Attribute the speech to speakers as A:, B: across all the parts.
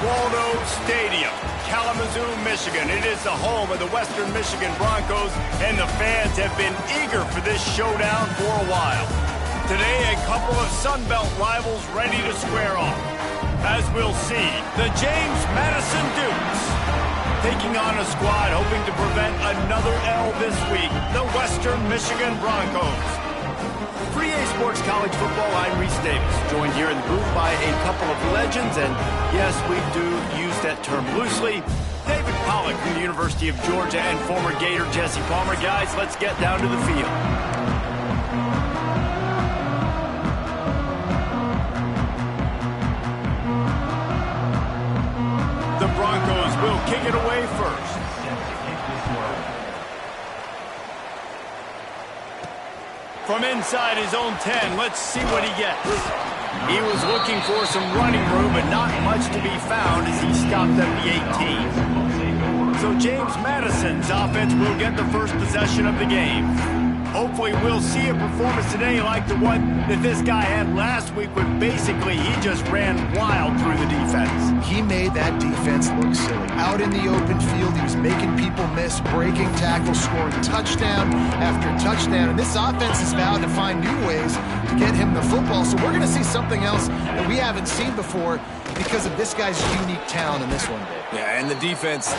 A: Waldo Stadium, Kalamazoo, Michigan. It is the home of the Western Michigan Broncos, and the fans have been eager for this showdown for a while. Today, a couple of Sun Belt rivals ready to square off. As we'll see, the James Madison Dukes taking on a squad hoping to prevent another L this week, the Western Michigan Broncos. For EA Sports College Football, I'm Reese Davis, joined here in the booth by a couple of legends, and yes, we do use that term loosely. David Pollack from the University of Georgia and former Gator Jesse Palmer. Guys, let's get down to the field. The Broncos will kick it away first. From inside his own 10, let's see what he gets. He was looking for some running room, but not much to be found as he stopped at the 18. So James Madison's offense will get the first possession of the game. Hopefully we'll see a performance today like the one that this guy had last week when basically he just ran wild through the defense.
B: He made that defense look silly. Out in the open field, he was making people miss, breaking tackles, scoring touchdown after touchdown. And this offense is vowed to find new ways to get him the football. So we're going to see something else that we haven't seen before because of this guy's unique talent in this one.
C: Yeah, and the defense,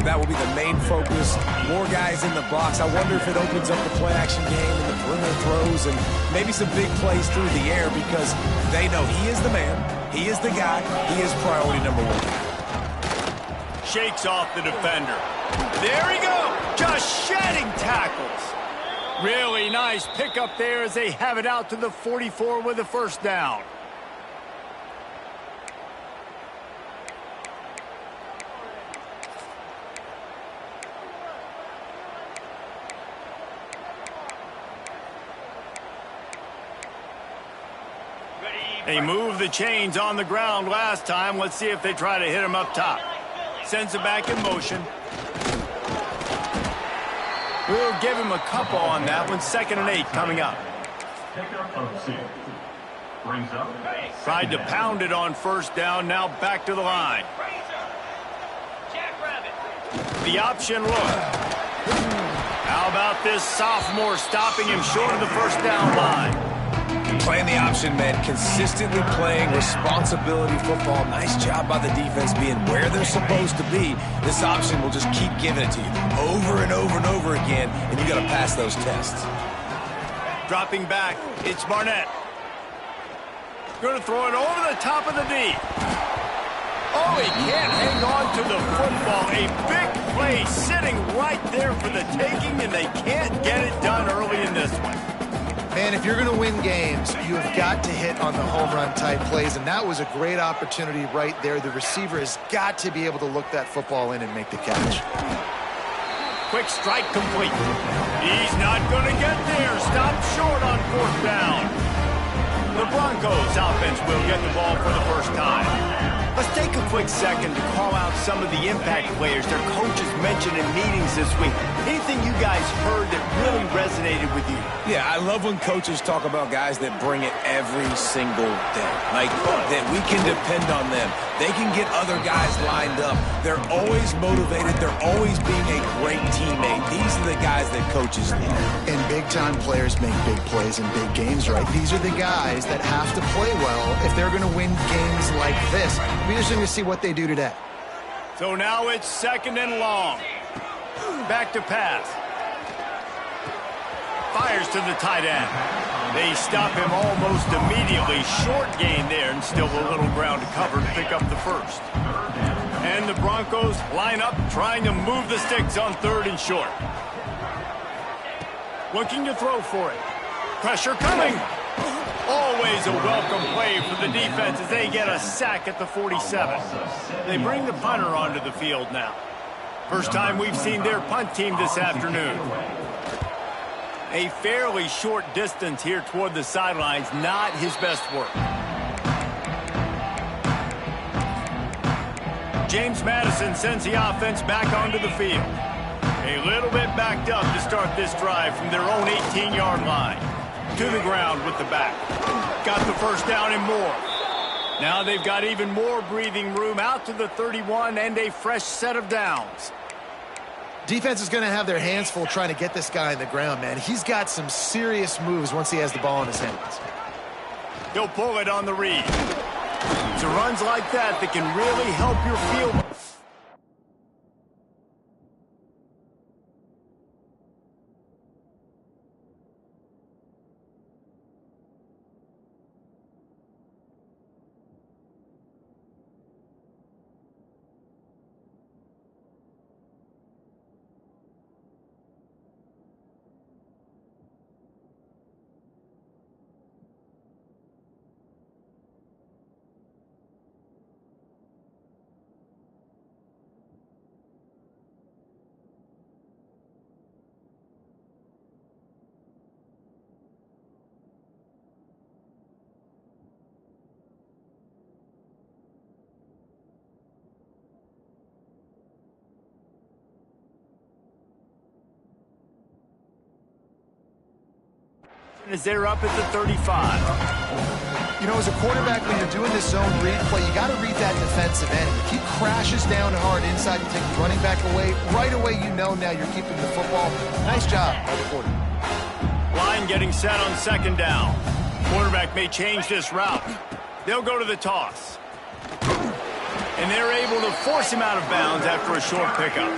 C: that will be the main focus. More guys in the box. I wonder if it opens up the play-action game and the perimeter throws and maybe some big plays through the air because they know he is the man, he is the guy, he is priority number one.
A: Shakes off the defender. There he goes, just shedding tackles. Really nice pickup there as they have it out to the 44 with a first down. They moved the chains on the ground last time. Let's see if they try to hit him up top. Sends it back in motion. We'll give him a couple on that one. 2nd and 8 coming up. Tried to pound it on first down. Now back to the line. The option look. How about this sophomore stopping him short of the first down line?
C: Playing the option, man. Consistently playing responsibility football. Nice job by the defense being where they're supposed to be. This option will just keep giving it to you over and over and over again, and you got to pass those tests.
A: Dropping back, it's Barnett. Going to throw it over the top of the D. Oh, he can't hang on to the football. A big play sitting right there for the taking, and they can't get it done early in this one.
B: Man, if you're going to win games, you have got to hit on the home run type plays, and that was a great opportunity right there. The receiver has got to be able to look that football in and make the catch.
A: Quick strike complete. He's not going to get there. Stopped short on 4th down. The Broncos offense will get the ball for the first time. Let's take a quick second to call out some of the impact players their coaches mentioned in meetings this week. Anything you guys heard that really resonated with you?
C: Yeah, I love when coaches talk about guys that bring it every single day. Like, that we can depend on them. They can get other guys lined up. They're always motivated. They're always being a great teammate. These are the guys that coaches need.
B: And big-time players make big plays in big games, right? These are the guys that have to play well if they're going to win games like this. We're just going to see what they do today.
A: So now it's 2nd and long. Back to pass. Fires to the tight end. They stop him almost immediately. Short gain there, and still a little ground to cover to pick up the first. And the Broncos line up, trying to move the sticks on 3rd and short. Looking to throw for it. Pressure coming. Always a welcome play for the defense as they get a sack at the 47. They bring the punter onto the field now. First time we've seen their punt team this afternoon. A fairly short distance here toward the sidelines, not his best work. James Madison sends the offense back onto the field. A little bit backed up to start this drive from their own 18-yard line. To the ground with the back. Got the first down and more. Now they've got even more breathing room out to the 31 and a fresh set of downs.
B: Defense is going to have their hands full trying to get this guy on the ground, man. He's got some serious moves once he has the ball in his hands.
A: He'll pull it on the read. It's runs like that that can really help your field. As they're up at the 35.
B: You know, as a quarterback, when you're doing this zone read play, you got to read that defensive end. If he crashes down hard inside and takes the running back away, right away you know now you're keeping the football. Nice job by the quarterback.
A: Line getting set on second down. Quarterback may change this route. They'll go to the toss. And they're able to force him out of bounds after a short pickup.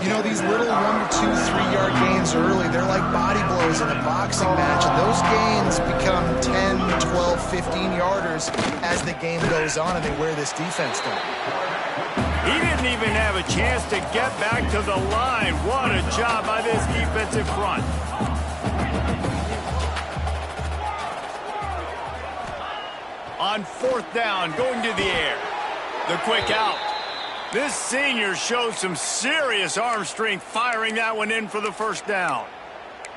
B: You know, these little 1 to 2, 3-yard gains early, they're like body blows in a boxing match, and those gains become 10, 12, 15-yarders as the game goes on and they wear this defense down.
A: He didn't even have a chance to get back to the line. What a job by this defensive front. On fourth down, going to the air. The quick out. This senior shows some serious arm strength firing that one in for the first down.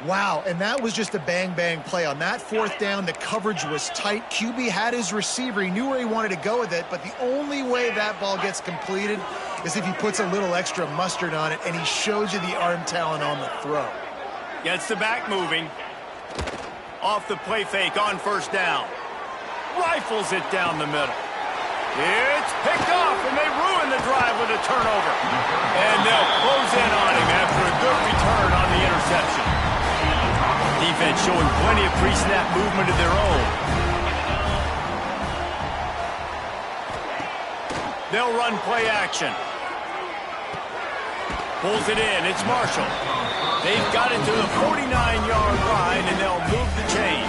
B: Wow, and that was just a bang-bang play. On that fourth down, the coverage was tight. QB had his receiver. He knew where he wanted to go with it, but the only way that ball gets completed is if he puts a little extra mustard on it, and he shows you the arm talent on the throw.
A: Gets the back moving. Off the play fake on first down. Rifles it down the middle. It's picked off, and they ruin the drive with a turnover. And they'll close in on him after a good return on the interception. Defense showing plenty of pre-snap movement of their own. They'll run play action. Pulls it in. It's Marshall. They've got it to the 49-yard line, and they'll move the chains.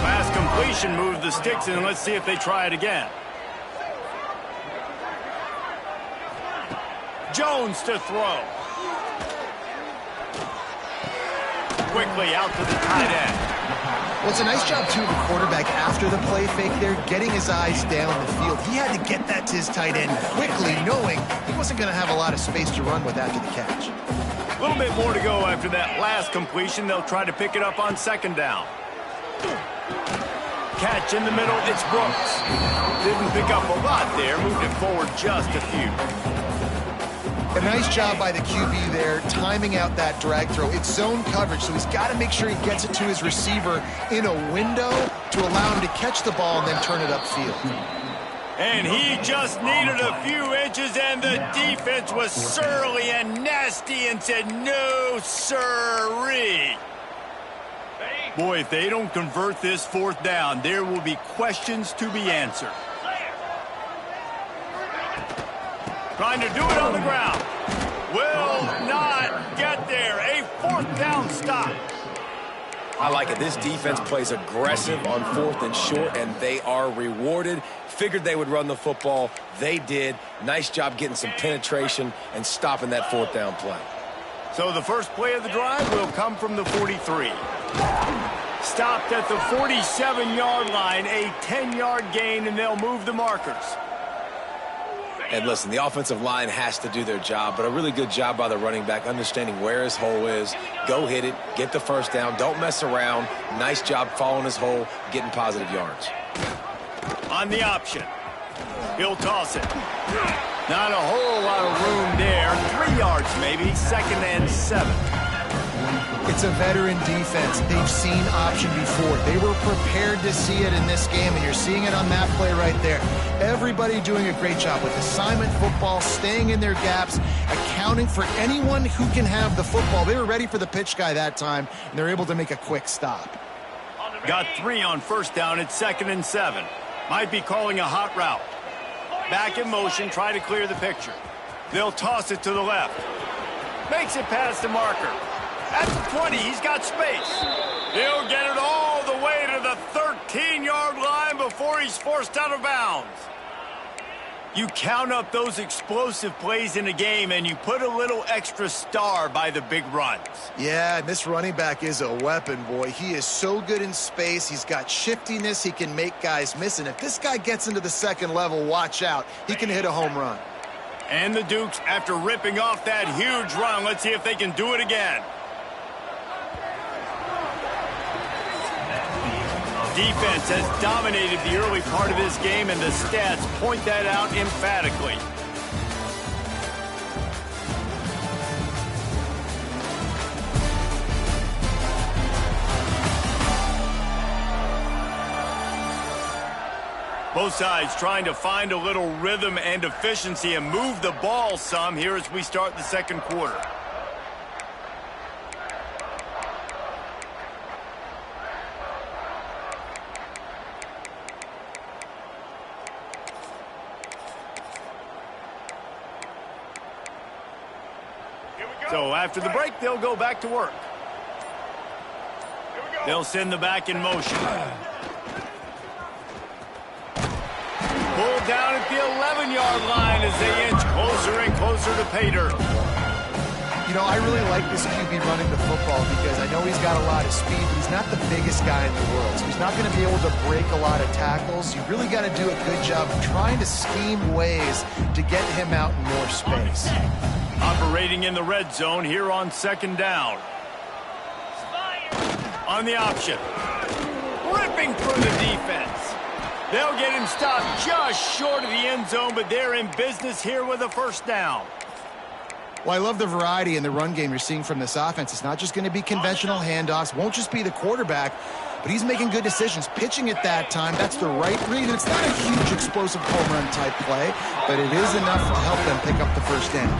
A: Last completion moved the sticks in. Let's see if they try it again. Jones to throw. Quickly out to the tight end.
B: Well, it's a nice job, too, of the quarterback after the play fake there, getting his eyes down the field. He had to get that to his tight end quickly, knowing he wasn't going to have a lot of space to run with after the catch.
A: A little bit more to go after that last completion. They'll try to pick it up on second down. Catch in the middle, it's Brooks. Didn't pick up a lot there, moved it forward just a few.
B: A nice job by the QB there, timing out that drag throw. It's zone coverage, so he's got to make sure he gets it to his receiver in a window to allow him to catch the ball and then turn it upfield.
A: And he just needed a few inches, and the defense was surly and nasty and said, no, sirree. Boy, if they don't convert this fourth down, there will be questions to be answered. Trying to do it on the ground. Will not get there. A fourth down stop.
C: I like it. This defense plays aggressive on fourth and short, and they are rewarded. Figured they would run the football. They did. Nice job getting some penetration and stopping that fourth down play.
A: So the first play of the drive will come from the 43. Stopped at the 47-yard line, a 10-yard gain, and they'll move the markers.
C: And listen, the offensive line has to do their job, but a really good job by the running back understanding where his hole is. Go hit it, get the first down, don't mess around. Nice job following his hole, getting positive yards.
A: On the option, he'll toss it. Not a whole lot of room there. 3 yards maybe, 2nd and 7.
B: It's a veteran defense. They've seen option before. They were prepared to see it in this game, and you're seeing it on that play right there. Everybody doing a great job with assignment football, staying in their gaps, accounting for anyone who can have the football. They were ready for the pitch guy that time, and they're able to make a quick stop.
A: Got 3 on first down at 2nd and 7. Might be calling a hot route. Back in motion, try to clear the picture. They'll toss it to the left. Makes it past the marker. At the 20, he's got space. He'll get it all the way to the 13-yard line before he's forced out of bounds. You count up those explosive plays in a game, and you put a little extra star by the big runs.
B: Yeah, and this running back is a weapon, boy. He is so good in space. He's got shiftiness. He can make guys miss. And if this guy gets into the second level, watch out. He can hit a home run.
A: And the Dukes, after ripping off that huge run, let's see if they can do it again. Defense has dominated the early part of this game, and the stats point that out emphatically. Both sides trying to find a little rhythm and efficiency and move the ball some here as we start the second quarter. So after the break, they'll go back to work. They'll send the back in motion. Pulled down at the 11-yard line as they inch closer and closer to pay dirt.
B: You know, I really like this QB running the football because I know he's got a lot of speed, but he's not the biggest guy in the world. So he's not going to be able to break a lot of tackles. You really got to do a good job of trying to scheme ways to get him out in more space.
A: Operating in the red zone here on 2nd down. On the option. Ripping through the defense. They'll get him stopped just short of the end zone, but they're in business here with a first down.
B: Well, I love the variety in the run game you're seeing from this offense. It's not just going to be conventional handoffs. Won't just be the quarterback, but he's making good decisions. Pitching at that time, that's the right read. And it's not a huge explosive home run type play, but it is enough to help them pick up the first down.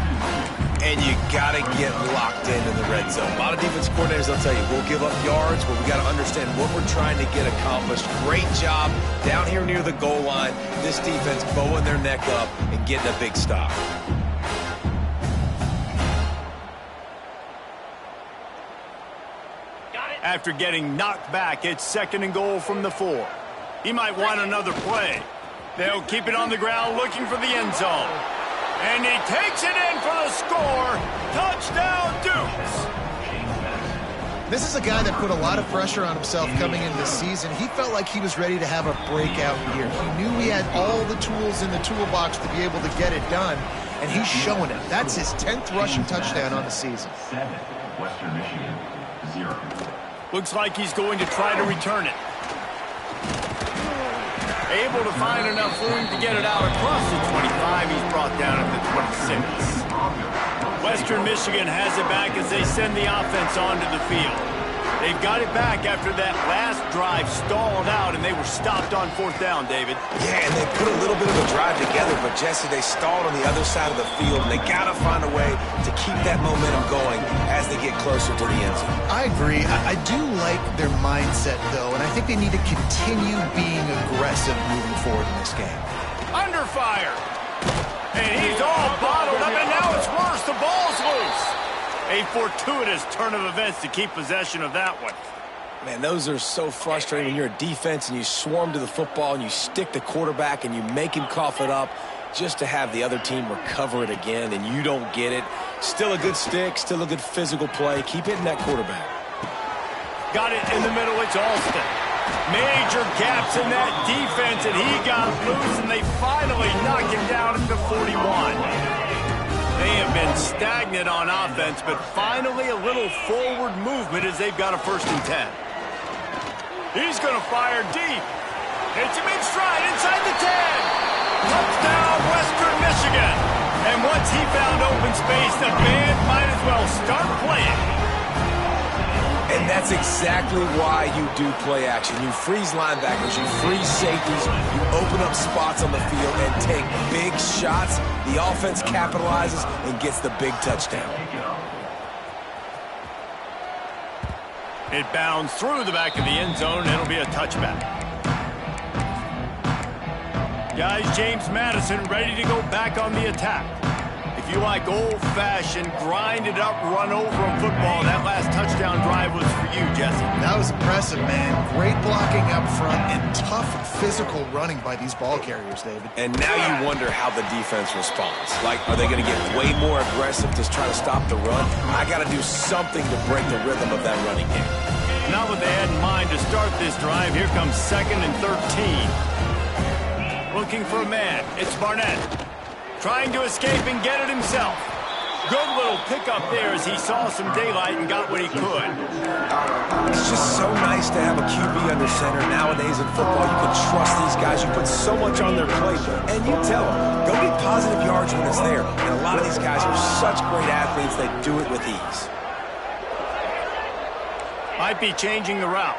C: And you got to get locked in the red zone. A lot of defense coordinators, they'll tell you, we'll give up yards, but we got to understand what we're trying to get accomplished. Great job down here near the goal line. This defense bowing their neck up and getting a big stop.
A: After getting knocked back, it's 2nd and goal from the 4. He might want another play. They'll keep it on the ground looking for the end zone. And he takes it in for the score. Touchdown, Dukes.
B: This is a guy that put a lot of pressure on himself coming into this season. He felt like he was ready to have a breakout year. He knew he had all the tools in the toolbox to be able to get it done, and he's showing it. That's his 10th rushing touchdown on the season.
D: 7, Western Michigan, 0.
A: Looks like he's going to try to return it. Able to find enough room to get it out across the 25. He's brought down at the 26. Western Michigan has it back as they send the offense onto the field. They've got it back after that last drive stalled out, and they were stopped on 4th down, David.
C: Yeah, and they put a little bit of a drive together, but Jesse, they stalled on the other side of the field, and they got to find a way to keep that momentum going as they get closer to the end zone.
B: I agree. I do like their mindset, though, and I think they need to continue being aggressive moving forward in this game.
A: Under fire. And he's all bottled up, and now it's worse. The ball's loose. A fortuitous turn of events to keep possession of that one.
C: Man, those are so frustrating when you're a defense and you swarm to the football and you stick the quarterback and you make him cough it up just to have the other team recover it again and you don't get it. Still a good stick, still a good physical play. Keep hitting that quarterback.
A: Got it in the middle. It's Alston. Major gaps in that defense, and he got loose, and they finally knock him down at the 41. They have been stagnant on offense, but finally a little forward movement as they've got a 1st and 10. He's going to fire deep. It's a big stride inside the 10. Touchdown, Western Michigan. And once he found open space, the band might as well start playing.
C: And that's exactly why you do play action. You freeze linebackers, you freeze safeties, you open up spots on the field and take big shots. The offense capitalizes and gets the big touchdown.
A: It bounds through the back of the end zone, and it'll be a touchback. Guys, James Madison ready to go back on the attack. If you like old-fashioned, grind-it-up, run-over football, that last touchdown drive was for you, Jesse.
B: That was impressive, man. Great blocking up front and tough physical running by these ball carriers, David.
C: And now you wonder how the defense responds. Like, are they going to get way more aggressive to try to stop the run? I got to do something to break the rhythm of that running game.
A: Not what they had in mind to start this drive. Here comes 2nd and 13. Looking for a man. It's Barnett. Trying to escape and get it himself. Good little pickup there as he saw some daylight and got what he could.
C: It's just so nice to have a QB under center. Nowadays in football, you can trust these guys. You put so much on their plate, and you tell them, go get positive yards when it's there. And a lot of these guys are such great athletes, they do it with ease.
A: Might be changing the route.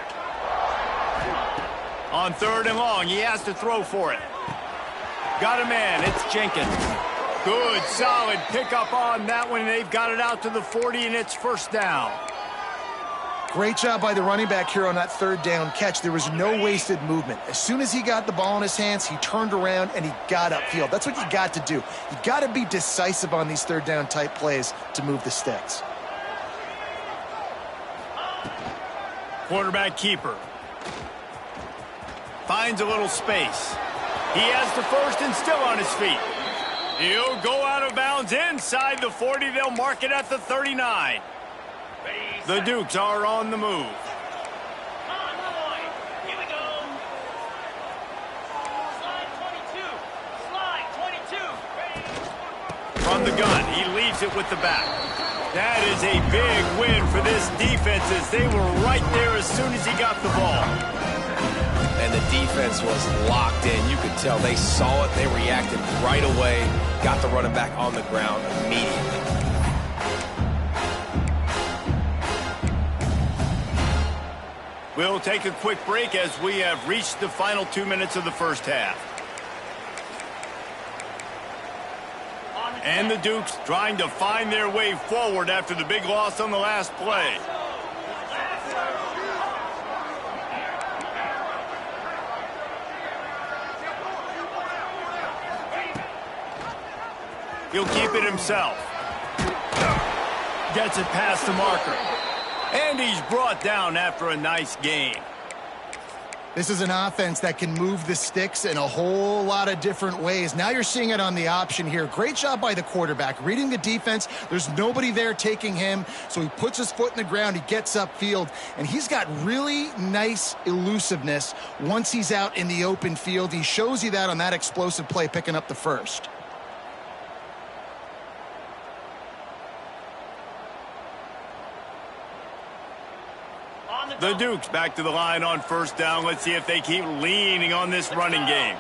A: On 3rd and long, he has to throw for it. Got a man. It's Jenkins. Good, solid pickup on that one. They've got it out to the 40, and it's 1st down.
B: Great job by the running back here on that 3rd down catch. There was no wasted movement. As soon as he got the ball in his hands, he turned around and he got upfield. That's what you got to do. You got to be decisive on these 3rd down type plays to move the sticks.
A: Quarterback keeper. Finds a little space. He has the 1st and still on his feet. He'll go out of bounds inside the 40. They'll mark it at the 39. The Dukes are on the move.
E: Here we go. Slide 22.
A: From the gun, he leaves it with the back. That is a big win for this defense as they were right there as soon as he got the ball.
C: And the defense was locked in. You could tell they saw it. They reacted right away. Got the running back on the ground immediately.
A: We'll take a quick break as we have reached the final 2 minutes of the 1st half. And the Dukes trying to find their way forward after the big loss on the last play. He'll keep it himself. Gets it past the marker. And he's brought down after a nice gain.
B: This is an offense that can move the sticks in a whole lot of different ways. Now you're seeing it on the option here. Great job by the quarterback. Reading the defense, there's nobody there taking him, so he puts his foot in the ground, he gets upfield, and he's got really nice elusiveness once he's out in the open field. He shows you that on that explosive play, picking up the 1st.
A: The Dukes back to the line on 1st down. Let's see if they keep leaning on this running game.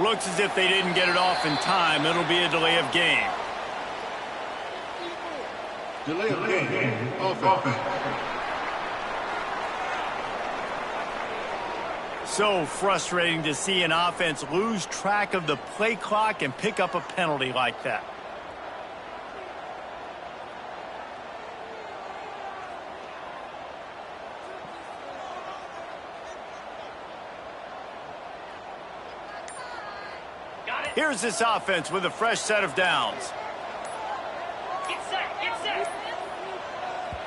A: Looks as if they didn't get it off in time. It'll be a delay of game.
F: Delay of game. Offense.
A: So frustrating to see an offense lose track of the play clock and pick up a penalty like that. Here's this offense with a fresh set of downs.
E: Get set.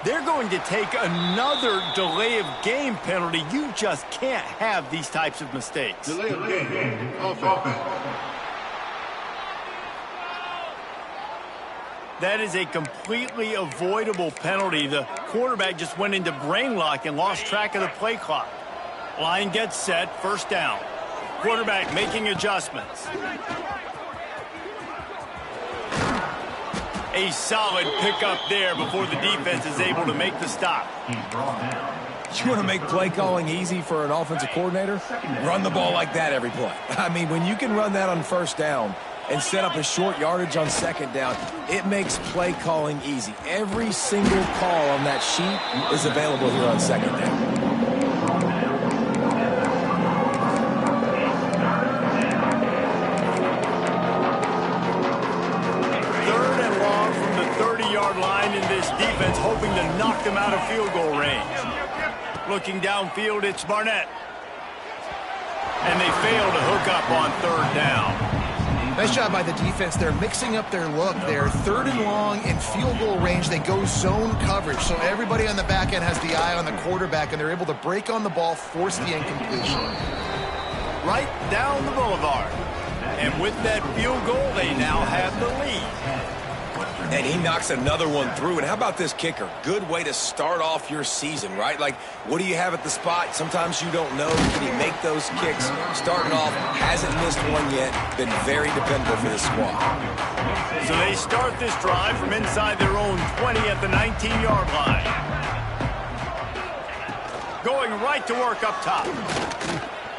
A: They're going to take another delay of game penalty. You just can't have these types of mistakes.
F: Delay of game. Offense.
A: That is a completely avoidable penalty. The quarterback just went into brain lock and lost track of the play clock. Line gets set, first down. Quarterback making adjustments. A solid pickup there before the defense is able to make the stop.
C: You want to make play calling easy for an offensive coordinator? Run the ball like that every play. I mean, when you can run that on first down and set up a short yardage on second down, it makes play calling easy. Every single call on that sheet is available here on second down.
A: Line in this defense hoping to knock them out of field goal range. Looking downfield, it's Barnett. And they fail to hook up on third down.
B: Nice job by the defense. They're mixing up their look. They're third and long in field goal range. They go zone coverage. So everybody on the back end has the eye on the quarterback, and they're able to break on the ball, force the incompletion.
A: Right down the boulevard. And with that field goal, they now have the lead.
C: And he knocks another one through. And how about this kicker? Good way to start off your season, right? Like, what do you have at the spot? Sometimes you don't know. Can he make those kicks? Starting off, hasn't missed one yet. Been very dependable for this squad.
A: So they start this drive from inside their own 20 at the 19-yard line. Going right to work up top.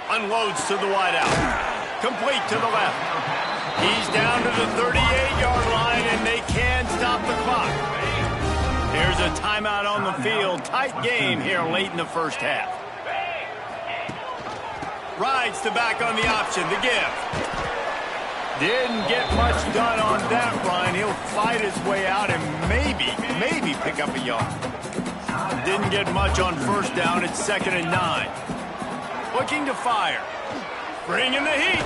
A: Unloads to the wideout. Complete to the left. He's down to the 38-yard line, and they can stop the clock. There's a timeout on the field. Tight game here late in the first half. Rides the back on the option, the give. Didn't get much done on that run. He'll fight his way out and maybe pick up a yard. Didn't get much on first down. It's 2nd and 9. Looking to fire. Bringing the heat.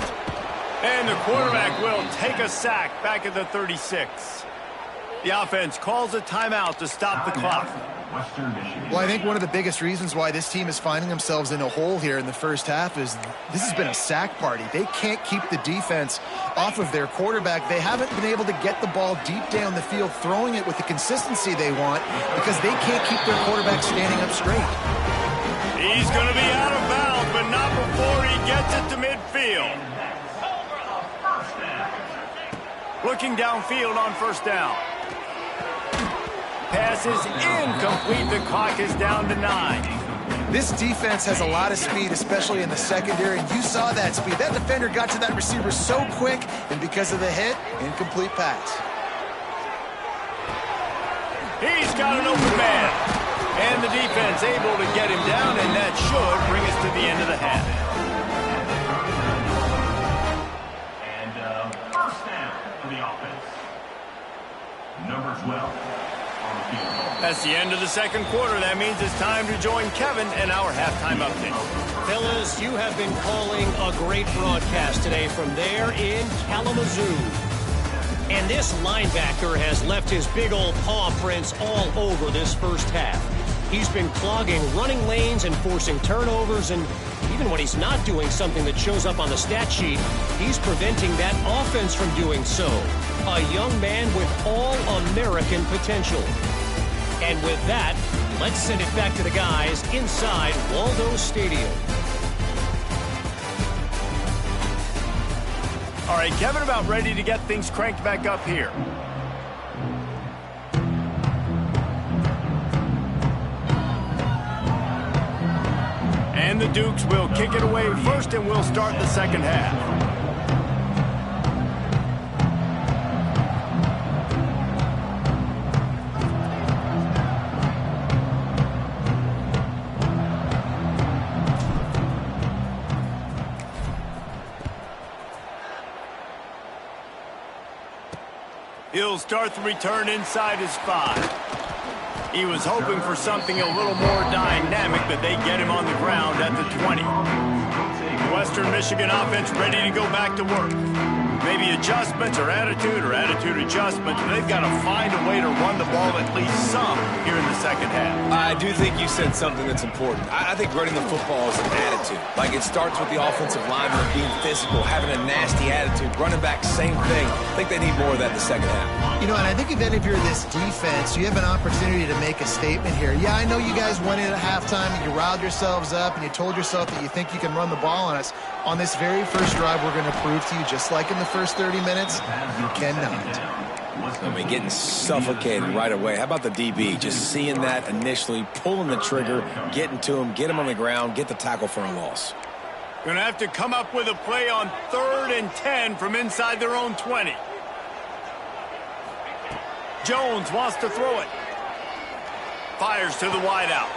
A: And the quarterback will take a sack back at the 36. The offense calls a timeout to stop the clock.
B: Well, I think one of the biggest reasons why this team is finding themselves in a hole here in the first half is this has been a sack party. They can't keep the defense off of their quarterback. They haven't been able to get the ball deep down the field, throwing it with the consistency they want because they can't keep their quarterback standing up straight.
A: He's going to be out of bounds, but not before he gets it to midfield. Looking downfield on first down. Pass is incomplete. The clock is down to 9.
B: This defense has a lot of speed, especially in the secondary, and you saw that speed. That defender got to that receiver so quick, and because of the hit, incomplete pass.
A: He's got an open man. And the defense able to get him down, and that should bring us to the end of the half.
D: Number 12 on the field.
A: That's the end of the second quarter. That means it's time to join Kevin and our halftime update.
G: Fellas, you have been calling a great broadcast today from there in Kalamazoo. And this linebacker has left his big old paw prints all over this first half. He's been clogging running lanes and forcing turnovers, and even when he's not doing something that shows up on the stat sheet, he's preventing that offense from doing so. A young man with all-American potential. And with that, let's send it back to the guys inside Waldo Stadium.
A: All right, Kevin, about ready to get things cranked back up here. And the Dukes will kick it away first, and we'll start the second half. He'll start the return inside his 5. He was hoping for something a little more dynamic, but they get him on the ground at the 20. The Western Michigan offense ready to go back to work. Maybe adjustments or attitude adjustments. They've got to find a way to run the ball at least some here in the second half.
C: I do think you said something that's important. I think running the football is an attitude. Like, it starts with the offensive lineman being physical, having a nasty attitude. Running back, same thing. I think they need more of that in the second half.
B: You know, and I think even if you're this defense, you have an opportunity to make a statement here. Yeah, I know you guys went in at halftime and you riled yourselves up and you told yourself that you think you can run the ball on us. On this very first drive, we're going to prove to you, just like in the first 30 minutes, you cannot.
C: I mean, getting suffocated right away. How about the DB? Just seeing that initially, pulling the trigger, getting to him, get him on the ground, get the tackle for a loss.
A: Going to have to come up with a play on 3rd and 10 from inside their own 20. Jones wants to throw it. Fires to the wideout.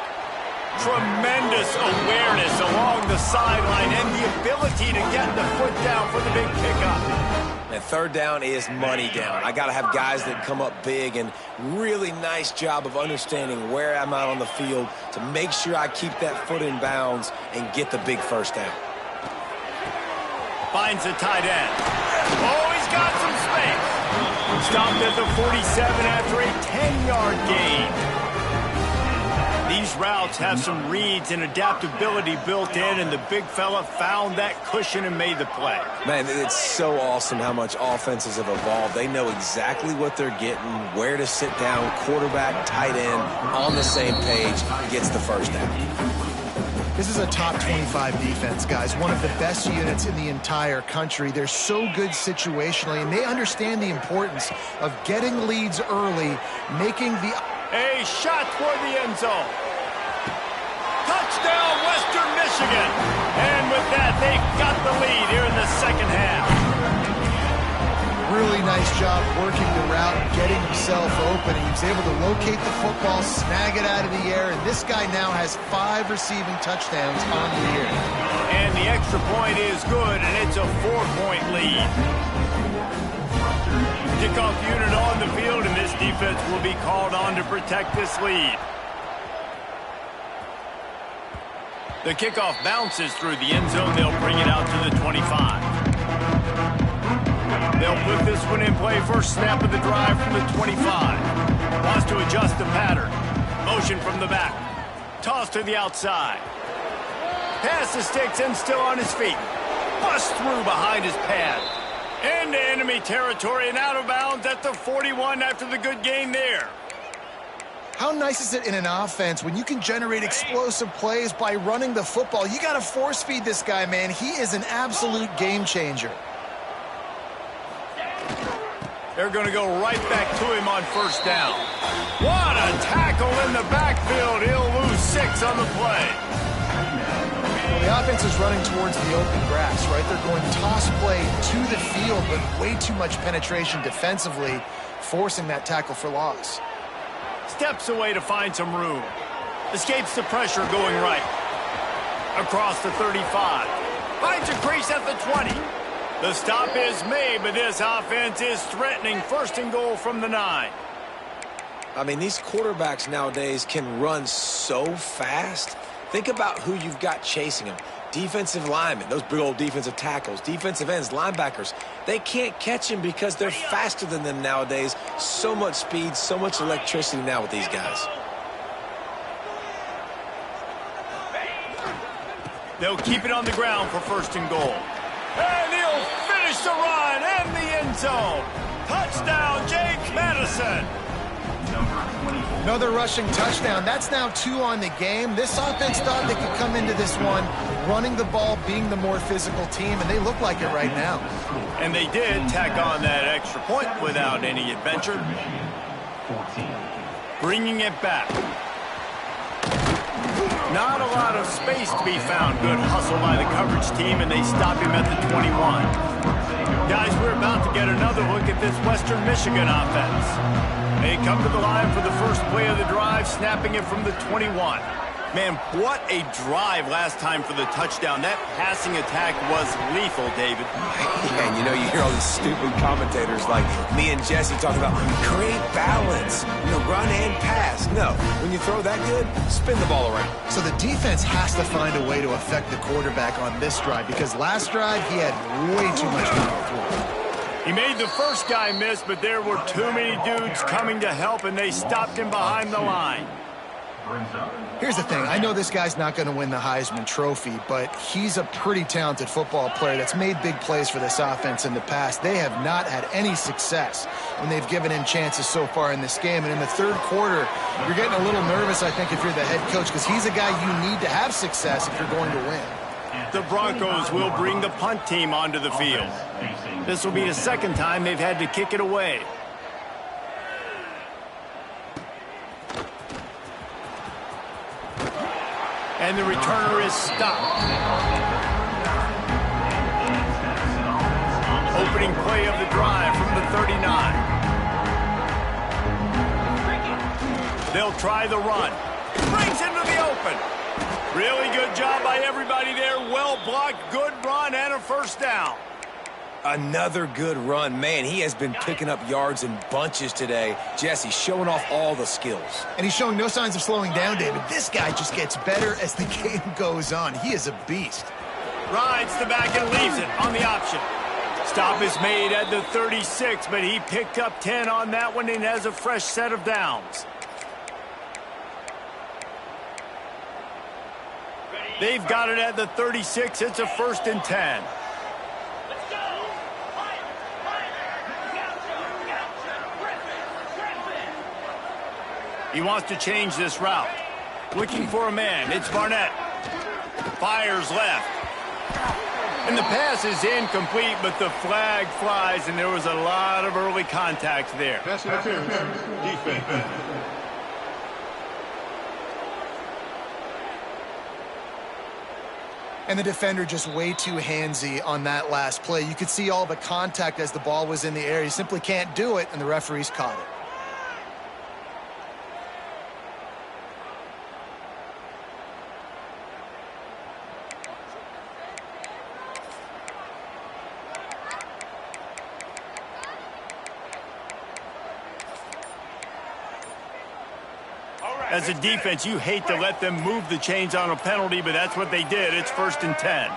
A: Tremendous awareness along the sideline and the ability to get the foot down for the big pickup.
C: And 3rd down is money down. I got to have guys that come up big, and really nice job of understanding where I'm out on the field to make sure I keep that foot in bounds and get the big first down.
A: Finds the tight end. Oh, he's got some space. Stopped at the 47 after a 10-yard gain. These routes have some reads and adaptability built in, and the big fella found that cushion and made the play.
C: Man, it's so awesome how much offenses have evolved. They know exactly what they're getting, where to sit down, quarterback, tight end, on the same page, gets the first down.
B: This is a top 25 defense, guys. One of the best units in the entire country. They're so good situationally, and they understand the importance of getting leads early, making the...
A: A shot toward the end zone. Touchdown, Western Michigan. And with that, they've got the lead here in the second half.
B: Really nice job working the route, getting himself open. He was able to locate the football, snag it out of the air, and this guy now has 5 receiving touchdowns on the year.
A: And the extra point is good, and it's a 4-point lead. Kickoff unit on the field, and this defense will be called on to protect this lead. The kickoff bounces through the end zone. They'll bring it out to the 25. They'll put this one in play. First snap of the drive from the 25. Wants to adjust the pattern. Motion from the back. Toss to the outside. Pass the sticks and still on his feet. Bust through behind his pad. Into enemy territory and out of bounds at the 41 after the good gain there.
B: How nice is it in an offense when you can generate explosive plays by running the football? You got to force feed this guy, man. He is an absolute game changer.
A: They're going to go right back to him on first down. What a tackle in the backfield. He'll lose 6 on the play.
B: Well, the offense is running towards the open grass, right? They're going toss play to the field, but way too much penetration defensively, forcing that tackle for loss.
A: Steps away to find some room. Escapes the pressure going right. Across the 35. Finds a crease at the 20. The stop is made, but this offense is threatening. First and goal from the 9.
C: I mean, these quarterbacks nowadays can run so fast. Think about who you've got chasing them. Defensive linemen, those big old defensive tackles, defensive ends, linebackers. They can't catch him because they're faster than them nowadays. So much speed, so much electricity now with these guys.
A: They'll keep it on the ground for first and goal. And he'll finish the run and the end zone. Touchdown, Jake Madison.
B: Another rushing touchdown. That's now 2 on the game. This offense thought they could come into this one running the ball, being the more physical team, and they look like it right now.
A: And they did tack on that extra point without any adventure. Bringing it back. Not a lot of space to be found. Good hustle by the coverage team, and they stop him at the 21. Guys, we're about to get another look at this Western Michigan offense. They come to the line for the first play of the drive, snapping it from the 21. Man, what a drive last time for the touchdown. That passing attack was lethal, David.
C: Yeah, and you know, you hear all these stupid commentators like me and Jesse talking about create balance, run and pass. No, when you throw that good, spin the ball around.
B: So the defense has to find a way to affect the quarterback on this drive, because last drive he had way too much power through.
A: He made the first guy miss, but there were too many dudes coming to help, and they stopped him behind the line.
B: Here's the thing. I know this guy's not going to win the Heisman Trophy, but he's a pretty talented football player that's made big plays for this offense in the past. They have not had any success when they've given him chances so far in this game. And in the third quarter, you're getting a little nervous, I think, if you're the head coach, because he's a guy you need to have success if you're going to win.
A: The Broncos will bring the punt team onto the field. This will be the second time they've had to kick it away. And the returner is stopped. Opening play of the drive from the 39. They'll try the run. Brings into the open. Really good job by everybody there. Well blocked, good run, and a first down.
C: Another good run. Man, he has been picking up yards in bunches today. Jesse showing off all the skills.
B: And he's showing no signs of slowing down, David. This guy just gets better as the game goes on. He is a beast.
A: Rides the back and leaves it on the option. Stop is made at the 36, but he picked up 10 on that one and has a fresh set of downs. They've got it at the 36. It's a 1st and 10. He wants to change this route. Looking for a man. It's Barnett. Fires left. And the pass is incomplete, but the flag flies, and there was a lot of early contact there.
F: Pass interference. Defense.
B: And the defender just way too handsy on that last play. You could see all the contact as the ball was in the air. You simply can't do it, and the referees caught it.
A: As a defense, you hate to let them move the chains on a penalty, but that's what they did. It's 1st and 10.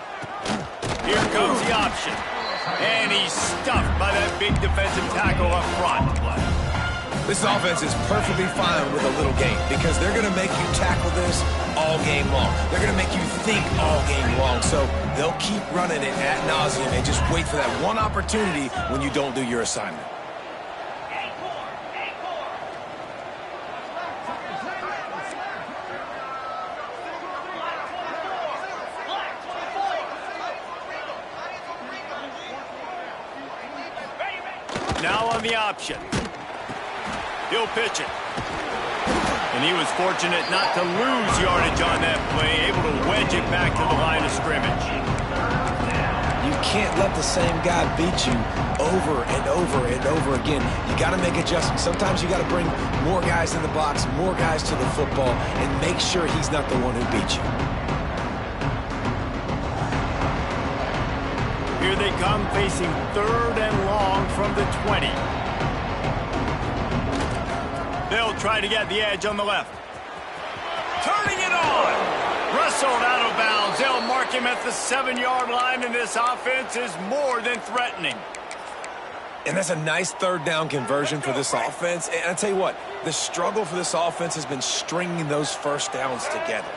A: Here comes the option. And he's stuffed by that big defensive tackle up front.
C: This offense is perfectly fine with a little game because they're going to make you tackle this all game long. They're going to make you think all game long. So they'll keep running it ad nauseum and just wait for that one opportunity when you don't do your assignment.
A: Now on the option. He'll pitch it. And he was fortunate not to lose yardage on that play, able to wedge it back to the line of scrimmage.
C: You can't let the same guy beat you over and over and over again. You got to make adjustments. Sometimes you got to bring more guys in the box, more guys to the football, and make sure he's not the one who beat you.
A: Here they come, facing 3rd and long from the 20. They'll try to get the edge on the left. Turning it on. Wrestled out of bounds. They'll mark him at the 7-yard line, and this offense is more than threatening.
C: And that's a nice 3rd down conversion for this offense. And I tell you what, the struggle for this offense has been stringing those first downs together.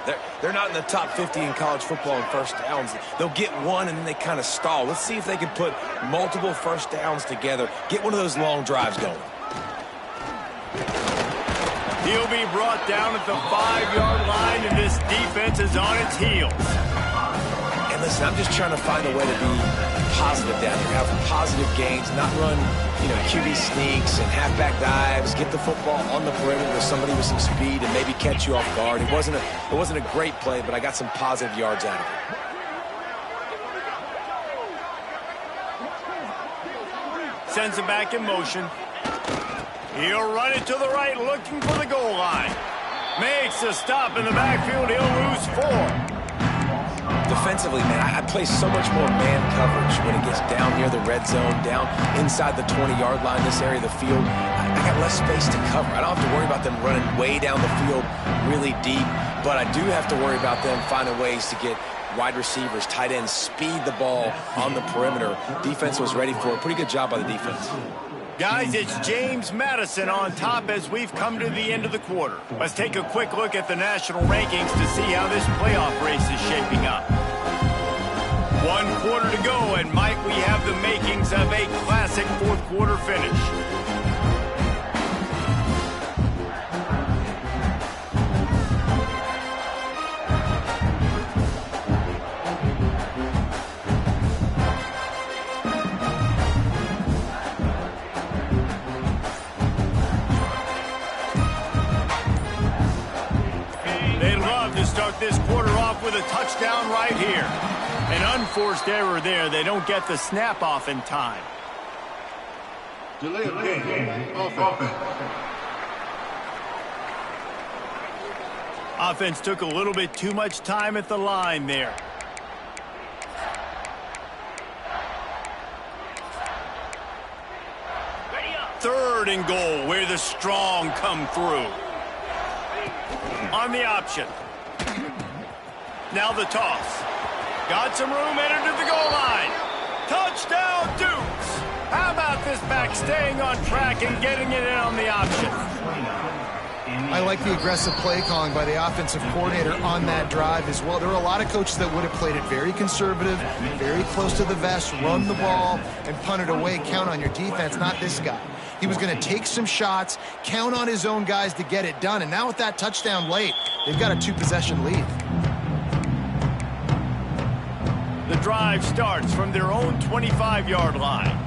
C: They're not in the top 50 in college football in first downs. They'll get one and then they kind of stall. Let's see if they can put multiple first downs together. Get one of those long drives going.
A: He'll be brought down at the 5-yard line, and this defense is on its heels.
C: And listen, I'm just trying to find a way to be positive down here, have positive gains, not run, QB sneaks and halfback dives, get the football on the perimeter with somebody with some speed and maybe catch you off guard. It wasn't a great play, but I got some positive yards out of it.
A: Sends it back in motion. He'll run it to the right, looking for the goal line. Makes a stop in the backfield. He'll lose 4.
C: Defensively, man, I play so much more man coverage when it gets down near the red zone, down inside the 20-yard line, this area of the field. I got less space to cover. I don't have to worry about them running way down the field really deep, but I do have to worry about them finding ways to get wide receivers, tight ends speed the ball on the perimeter. Defense was ready for it. Pretty good job by the defense.
A: Guys, it's James Madison on top as we've come to the end of the quarter. Let's take a quick look at the national rankings to see how this playoff race is shaping up. 1 quarter to go, and might we have the makings of a classic fourth quarter finish. Start this quarter off with a touchdown right here. An unforced error there. They don't get the snap off in time.
F: Delay of game. Offense.
A: Offense took a little bit too much time at the line there.
E: Ready up.
A: 3rd and goal, where the strong come through. On the option. Now the toss. Got some room, entered to the goal line. Touchdown, Dukes. How about this back staying on track and getting it in on the option?
B: I like the aggressive play calling by the offensive coordinator on that drive as well. There are a lot of coaches that would have played it very conservative, very close to the vest, run the ball, and punt it away. Count on your defense, not this guy. He was going to take some shots, count on his own guys to get it done. And now with that touchdown late, they've got a 2-possession lead.
A: The drive starts from their own 25-yard line.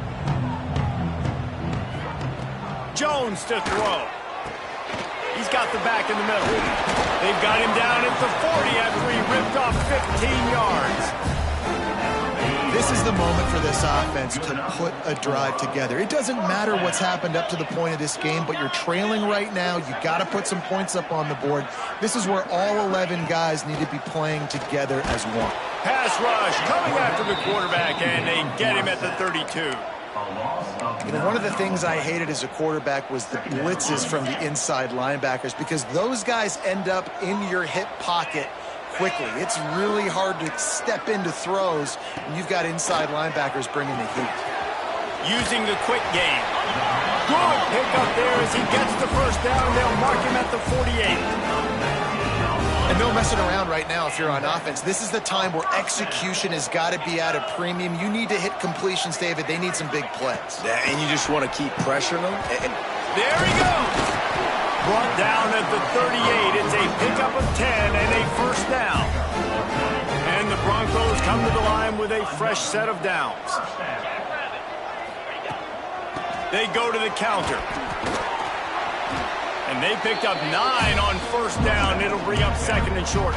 A: Jones to throw. He's got the back in the middle. They've got him down at the 40 after he ripped off 15 yards.
B: This is the moment for this offense to put a drive together. It doesn't matter what's happened up to the point of this game, but you're trailing right now. You got to put some points up on the board. This is where all 11 guys need to be playing together as one.
A: Pass rush coming after the quarterback, and they get him at the 32.
B: You know, one of the things I hated as a quarterback was the blitzes from the inside linebackers, because those guys end up in your hip pocket quickly. It's really hard to step into throws when you've got inside linebackers bringing the heat.
A: Using the quick game. Good pickup there as he gets the first down. They'll mark him at the 48.
B: And no messing around right now if you're on offense. This is the time where execution has got to be at a premium. You need to hit completions, David. They need some big plays.
C: Yeah, and you just want to keep pressuring them.
A: There he goes. Brought down at the 38. It's a pickup of 10 and a first down. And the Broncos come to the line with a fresh set of downs. They go to the counter. And they picked up 9 on first down. It'll bring up 2nd and short.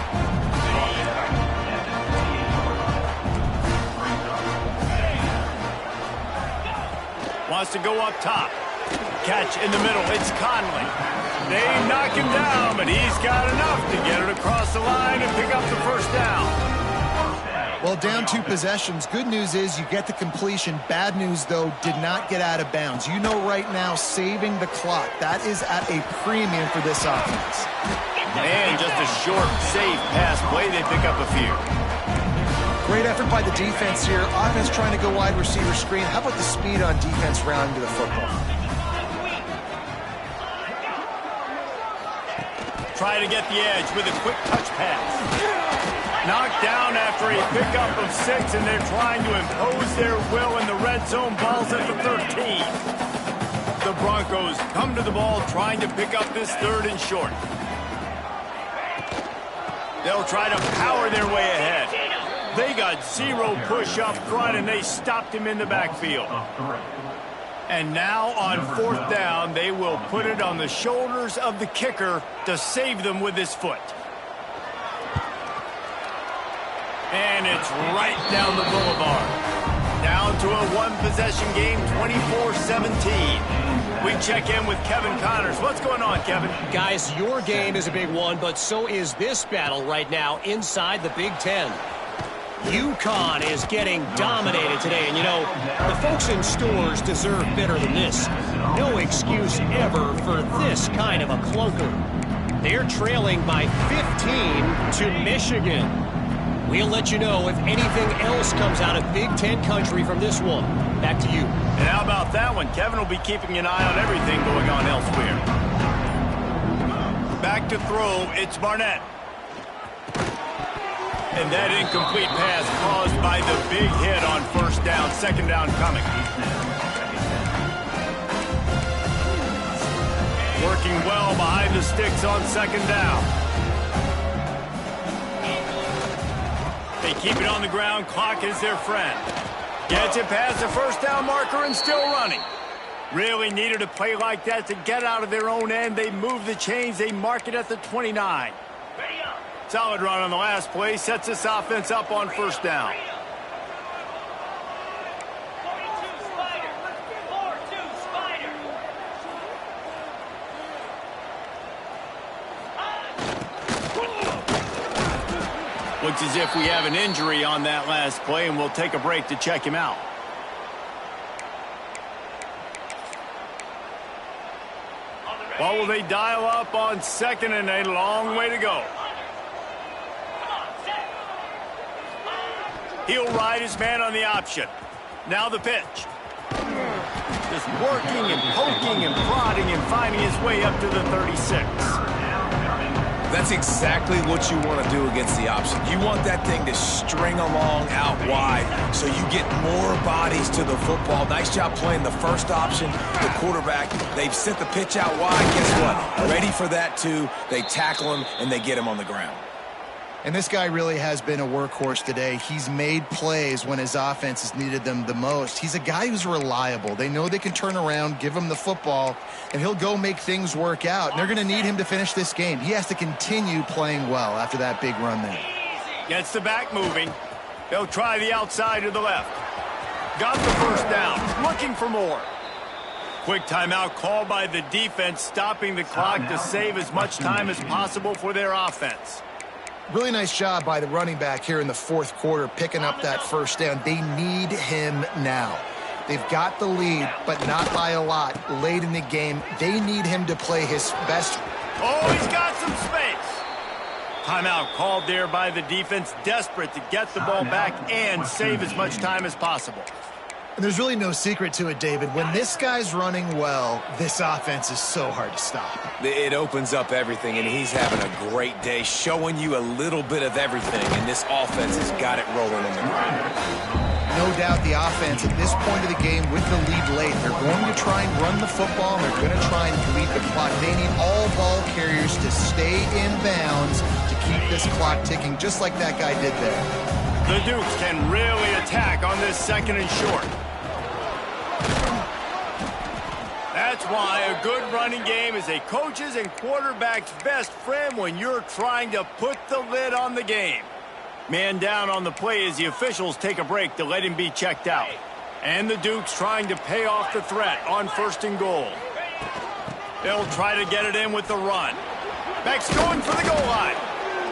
A: Wants to go up top. Catch in the middle. It's Conley. They knock him down, but he's got enough to get it across the line and pick up the first down.
B: Well, down 2 possessions. Good news is you get the completion. Bad news, though, did not get out of bounds. You know right now, saving the clock. That is at a premium for this offense.
A: And just a short, safe pass play. They pick up a few.
B: Great effort by the defense here. Offense trying to go wide receiver screen. How about the speed on defense rounding to the football?
A: Try to get the edge with a quick touch pass. Knocked down after a pickup of 6, and they're trying to impose their will in the red zone. Ball's at the 13. The Broncos come to the ball trying to pick up this 3rd and short. They'll try to power their way ahead. They got 0 push up front, and they stopped him in the backfield. And now on 4th down, they will put it on the shoulders of the kicker to save them with his foot. And it's right down the boulevard. Down to a 1-possession game, 24-17. We check in with Kevin Connors. What's going on, Kevin?
G: Guys, your game is a big one, but so is this battle right now inside the Big Ten. UConn is getting dominated today, and you know, the folks in stores deserve better than this. No excuse ever for this kind of a clunker. They're trailing by 15 to Michigan. We'll let you know if anything else comes out of Big Ten country from this one. Back to you.
A: And how about that one? Kevin will be keeping an eye on everything going on elsewhere. Back to throw, it's Barnett. And that incomplete pass caused by the big hit on first down. Second down coming. Working well behind the sticks on second down. They keep it on the ground. Clock is their friend. Gets it past the first down marker and still running. Really needed a play like that to get out of their own end. They move the chains. They mark it at the 29. Solid run on the last play. Sets this offense up on first down.
E: 42 Spider. 4-2 Spider.
A: Looks as if we have an injury on that last play, and we'll take a break to check him out. What will they dial up on second and a long way to go? He'll ride his man on the option. Now the pitch. Just working and poking and prodding and finding his way up to the 36.
C: That's exactly what you want to do against the option. You want that thing to string along out wide so you get more bodies to the football. Nice job playing the first option. The quarterback, they've sent the pitch out wide. Guess what? Ready for that too. They tackle him and they get him on the ground.
B: And this guy really has been a workhorse today. He's made plays when his offense has needed them the most. He's a guy who's reliable. They know they can turn around, give him the football, and he'll go make things work out. And they're going to need him to finish this game. He has to continue playing well after that big run there.
A: Gets the back moving. They'll try the outside to the left. Got the first down. Looking for more. Quick timeout called by the defense, stopping the clock to save as much time as possible for their offense.
B: Really nice job by the running back here in the fourth quarter, picking up that first down. They need him now. They've got the lead, but not by a lot. Late in the game, they need him to play his best.
A: Oh, he's got some space. Timeout called there by the defense, desperate to get the ball back and save as much time as possible.
B: And there's really no secret to it, David. When this guy's running well, this offense is so hard to stop.
C: It opens up everything, and he's having a great day, showing you a little bit of everything, and this offense has got it rolling on the ground.
B: No doubt the offense at this point of the game with the lead late, they're going to try and run the football, and they're going to try and bleed the clock. They need all ball carriers to stay in bounds to keep this clock ticking, just like that guy did there.
A: The Dukes can really attack on this second and short. That's why a good running game is a coach's and quarterback's best friend when you're trying to put the lid on the game. Man down on the play as the officials take a break to let him be checked out. And the Dukes trying to pay off the threat on first and goal. They'll try to get it in with the run. Max going for the goal line.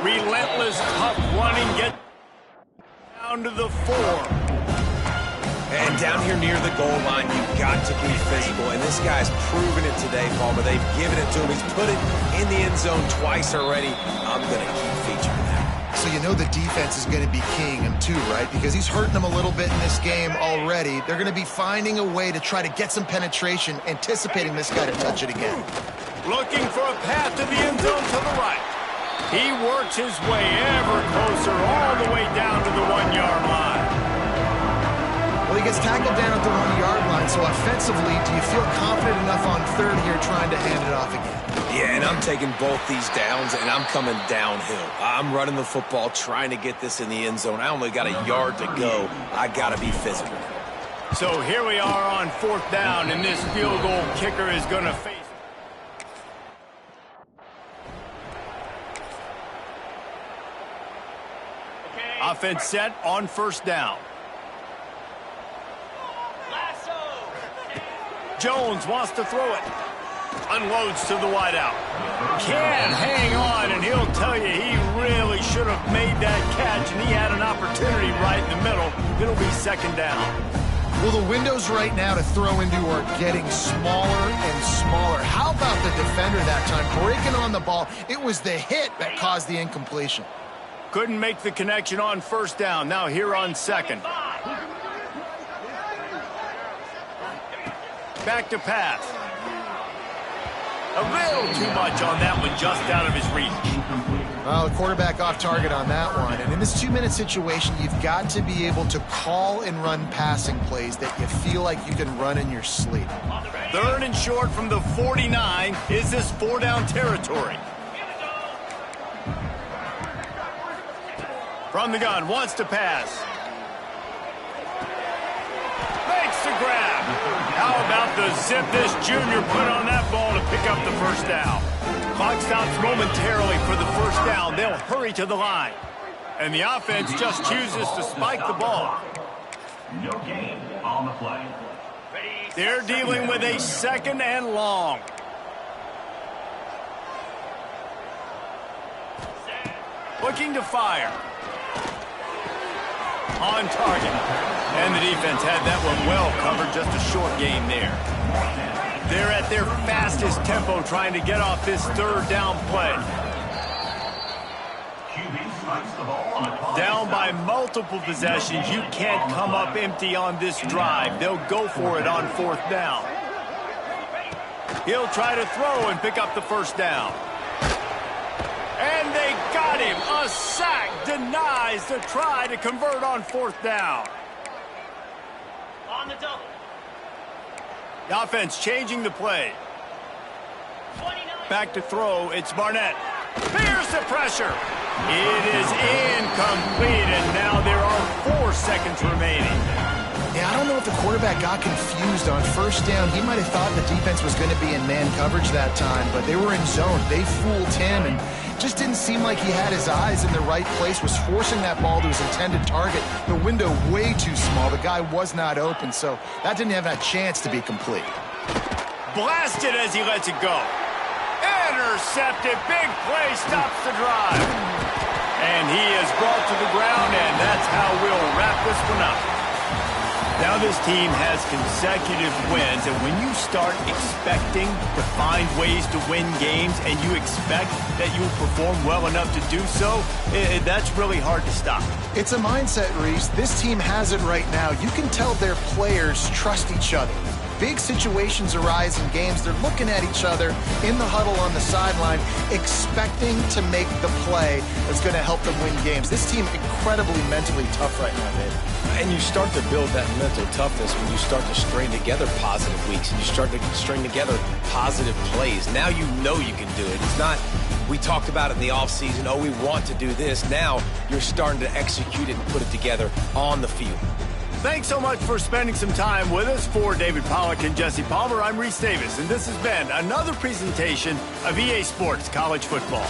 A: Relentless, tough running, get down to the 4.
C: And down here near the goal line, you've got to be physical. And this guy's proven it today, Palmer. They've given it to him. He's put it in the end zone twice already. I'm going to keep featuring that.
B: So you know the defense is going to be keying him too, right? Because he's hurting them a little bit in this game already. They're going to be finding a way to try to get some penetration, anticipating this guy to touch it again.
A: Looking for a path to the end zone to the right. He works his way ever closer all the way down to the 1-yard line.
B: Well, he gets tackled down at the 1-yard line, so offensively, do you feel confident enough on third here trying to hand it off again?
C: Yeah, and I'm taking both these downs, and I'm coming downhill. I'm running the football, trying to get this in the end zone. I only got a yard to go. I got to be physical.
A: So here we are on fourth down, and this field goal kicker is going to face. Offense set on first down. Jones wants to throw it. Unloads to the wideout. Can hang on, and he'll tell you he really should have made that catch, and he had an opportunity right in the middle. It'll be second down.
B: Well, the windows right now to throw into are getting smaller and smaller. How about the defender that time breaking on the ball? It was the hit that caused the incompletion.
A: Couldn't make the connection on first down. Now here on second. Back to pass. A little too much on that one, just out of his reach.
B: Well, the quarterback off target on that one. And in this 2-minute situation, you've got to be able to call and run passing plays that you feel like you can run in your sleep.
A: 3rd and short from the 49. Is this 4-down territory? From the gun, wants to pass. Makes the grab. How about the zip this junior put on that ball to pick up the first down? Clock stops momentarily for the first down. They'll hurry to the line. And the offense just chooses to spike the ball.
D: No gain on the play.
A: They're dealing with a 2nd and long. Looking to fire. On target. And the defense had that one well covered, just a short gain there. They're at their fastest tempo trying to get off this 3rd down play. Down by multiple possessions, you can't come up empty on this drive. They'll go for it on 4th down. He'll try to throw and pick up the first down. And they got him. A sack denies the try to convert on 4th down.
E: On the double.
A: The offense changing the play.
E: 29.
A: Back to throw. It's Barnett. Fears the pressure. It is incomplete, and now there are 4 seconds remaining.
B: Yeah, I don't know if the quarterback got confused on first down. He might have thought the defense was going to be in man coverage that time, but they were in zone. They fooled him, and just didn't seem like he had his eyes in the right place, was forcing that ball to his intended target. The window way too small. The guy was not open, so that didn't have that chance to be complete.
A: Blasted as he lets it go. Intercepted. Big play stops the drive. And he is brought to the ground, and that's how we'll wrap this one up. Now this team has consecutive wins, and when you start expecting to find ways to win games and you expect that you will perform well enough to do so, that's really hard to stop.
B: It's a mindset, Reese. This team has it right now. You can tell their players trust each other. Big situations arise in games. They're looking at each other in the huddle on the sideline, expecting to make the play that's going to help them win games. This team incredibly mentally tough right now, Dave.
C: And you start to build that mental toughness when you start to string together positive weeks and you start to string together positive plays. Now you know you can do it. It's not, we talked about it in the offseason, oh, we want to do this. Now you're starting to execute it and put it together on the field.
A: Thanks so much for spending some time with us. For David Pollack and Jesse Palmer, I'm Reese Davis, and this has been another presentation of EA Sports College Football.